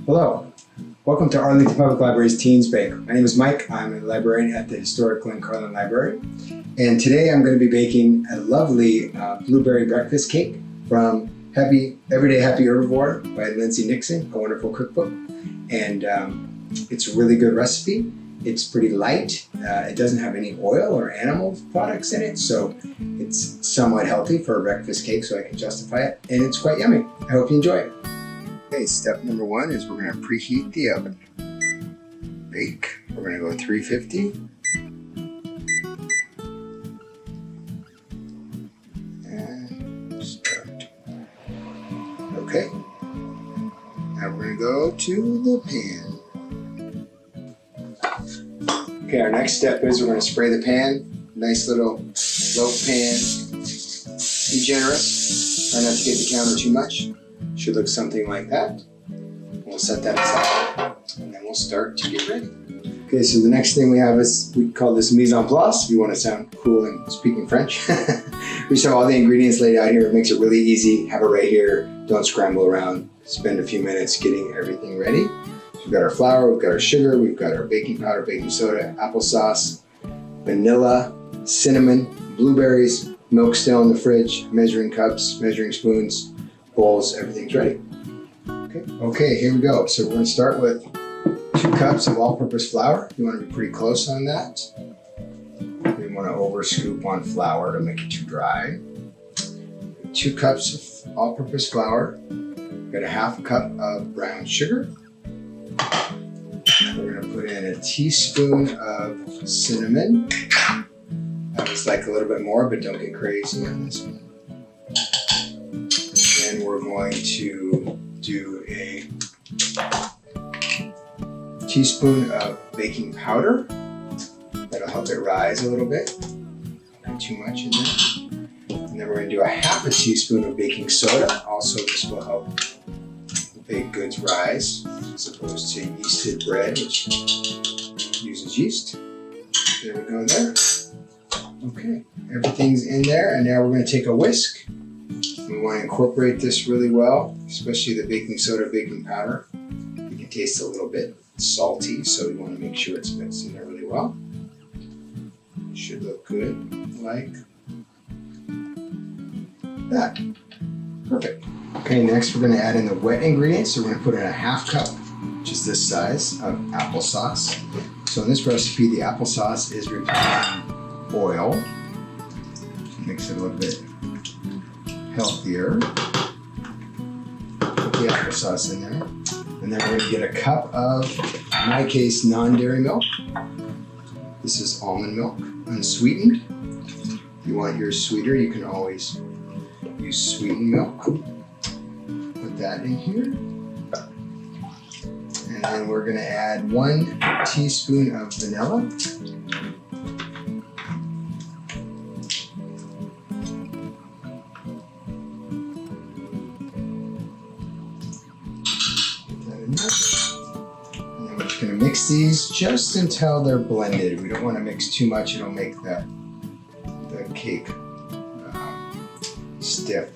Hello, welcome to Arlington Public Library's Teens Bake. My name is Mike. I'm a librarian at the historic Glen Carlin Library. And today I'm going to be baking a lovely blueberry breakfast cake from Everyday Happy Herbivore by Lindsay Nixon, a wonderful cookbook. And it's a really good recipe. It's pretty light. It doesn't have any oil or animal products in it, so it's somewhat healthy for a breakfast cake, so I can justify it. And it's quite yummy. I hope you enjoy it. Okay, step number one is we're going to preheat the oven. Bake. We're going to go 350. And start. Okay. Now we're going to go to the pan. Okay, our next step is we're going to spray the pan. Nice little loaf pan. Be generous. Try not to get the counter too much. Should look something like that. We'll set that aside, and then we'll start to get ready. Okay, so the next thing we have is, we call this mise en place, if you want to sound cool and speaking French. We just have all the ingredients laid out here. It makes it really easy. Have it right here. Don't scramble around. Spend a few minutes getting everything ready. So we've got our flour, we've got our sugar, we've got our baking powder, baking soda, applesauce, vanilla, cinnamon, blueberries, milk still in the fridge, measuring cups, measuring spoons, bowls, everything's ready. Okay, here we go. So we're going to start with 2 cups of all-purpose flour. You want to be pretty close on that. You don't want to over scoop on flour to make it too dry. 2 cups of all-purpose flour. We've got a 1/2 cup of brown sugar. We're going to put in a teaspoon of cinnamon. I always like a little bit more, but don't get crazy on this one. And we're going to do a teaspoon of baking powder. That'll help it rise a little bit. Not too much in there. And then we're going to do a 1/2 teaspoon of baking soda. Also, this will help the baked goods rise, as opposed to yeasted bread, which uses yeast. There we go there. Okay, everything's in there, and now we're going to take a whisk. We want to incorporate this really well, especially the baking soda, baking powder. You can taste a little bit salty, so we want to make sure it's mixed in there really well. It should look good, like that. Perfect. Okay, next we're going to add in the wet ingredients. So we're going to put in a 1/2 cup, which is this size, of applesauce. So in this recipe, the applesauce is requiring oil. Mix it a little bit healthier. Put the applesauce in there. And then we're going to get a cup of, in my case, non-dairy milk. This is almond milk, unsweetened. If you want yours sweeter, you can always use sweetened milk. Put that in here. And then we're going to add 1 teaspoon of vanilla. And then we're just going to mix these just until they're blended. We don't want to mix too much. It'll make the cake stiff.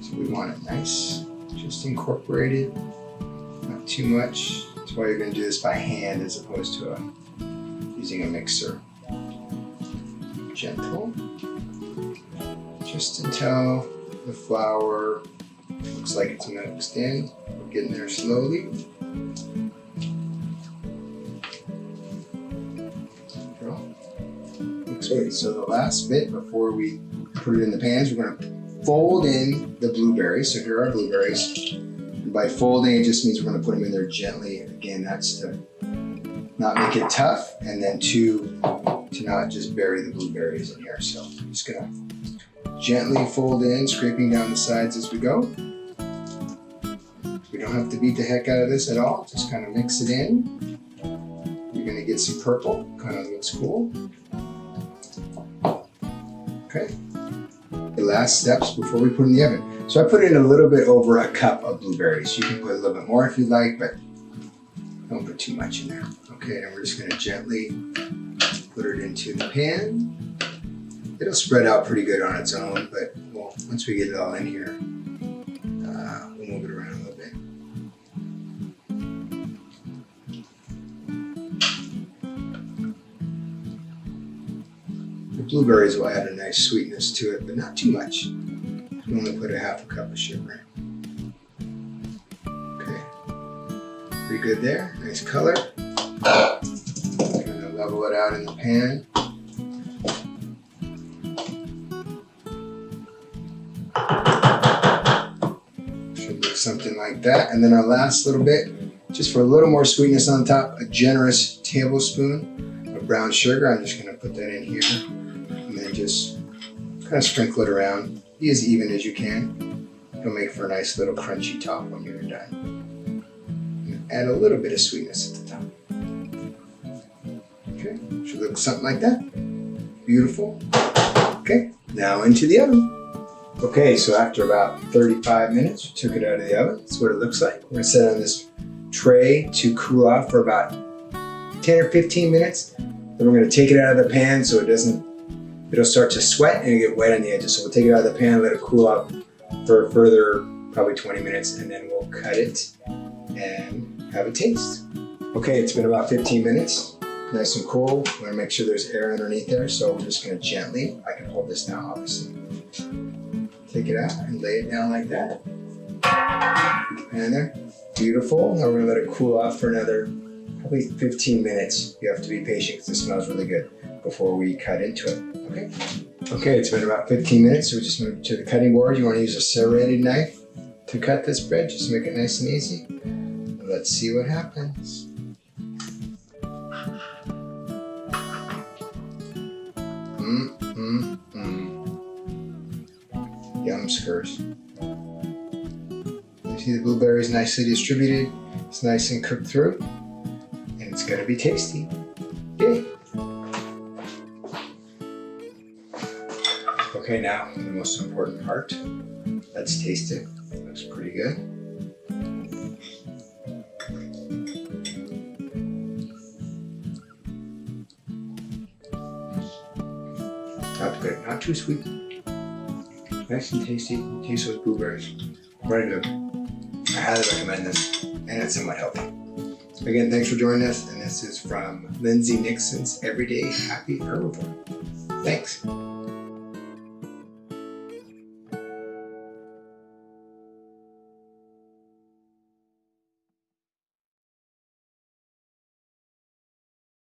So we want it nice, just incorporated, not too much. That's why you're going to do this by hand as opposed to using a mixer. Gentle, just until the flour looks like it's mixed in. We're getting there slowly. Okay, so the last bit before we put it in the pans, we're going to fold in the blueberries. So here are our blueberries. And by folding, it just means we're going to put them in there gently. Again, that's to not make it tough, and then to not just bury the blueberries in here. So I'm just going to gently fold in, scraping down the sides as we go. We don't have to beat the heck out of this at all. Just kind of mix it in. You're going to get some purple. Kind of looks cool. Okay. The last steps before we put in the oven. So I put in a little bit over a cup of blueberries. You can put a little bit more if you'd like, but don't put too much in there. Okay, and we're just going to gently put it into the pan. It'll spread out pretty good on its own, but once we get it all in here, we'll move it around a little bit. Blueberries will add a nice sweetness to it, but not too much. You only put a half a cup of sugar in. Okay, pretty good there. Nice color. Kind of level it out in the pan. Should look something like that. And then our last little bit, just for a little more sweetness on top, a generous tablespoon of brown sugar. I'm just going to put that in here and then just kind of sprinkle it around. Be as even as you can. It'll make for a nice little crunchy top when you're done. And add a little bit of sweetness at the top. Okay, should look something like that. Beautiful. Okay, now into the oven. Okay, so after about 35 minutes, we took it out of the oven. That's what it looks like. We're going to set it on this tray to cool off for about 10 or 15 minutes. Then we're going to take it out of the pan so it'll start to sweat and get wet on the edges. So we'll take it out of the pan, let it cool off for a further probably 20 minutes, and then we'll cut it and have a taste. Okay, it's been about 15 minutes. Nice and cool. We want to make sure there's air underneath there, so we're just going to gently, I can hold this down obviously. Take it out and lay it down like that. And there. Beautiful. Now we're going to let it cool off for another probably 15 minutes. You have to be patient because it smells really good before we cut into it. Okay? Okay, it's been about 15 minutes, so we just moved to the cutting board. You want to use a serrated knife to cut this bread, just to make it nice and easy. Let's see what happens. Yumskers. You see the blueberries nicely distributed. It's nice and cooked through. And it's going to be tasty. Yay! Okay, now the most important part. Let's taste it. It looks pretty good. That's good. Not too sweet. Nice and tasty. Taste those blueberries. Very good. I highly recommend this, and it's somewhat healthy. Again, thanks for joining us, and this is from Lindsay Nixon's Everyday Happy Herbivore. Thanks.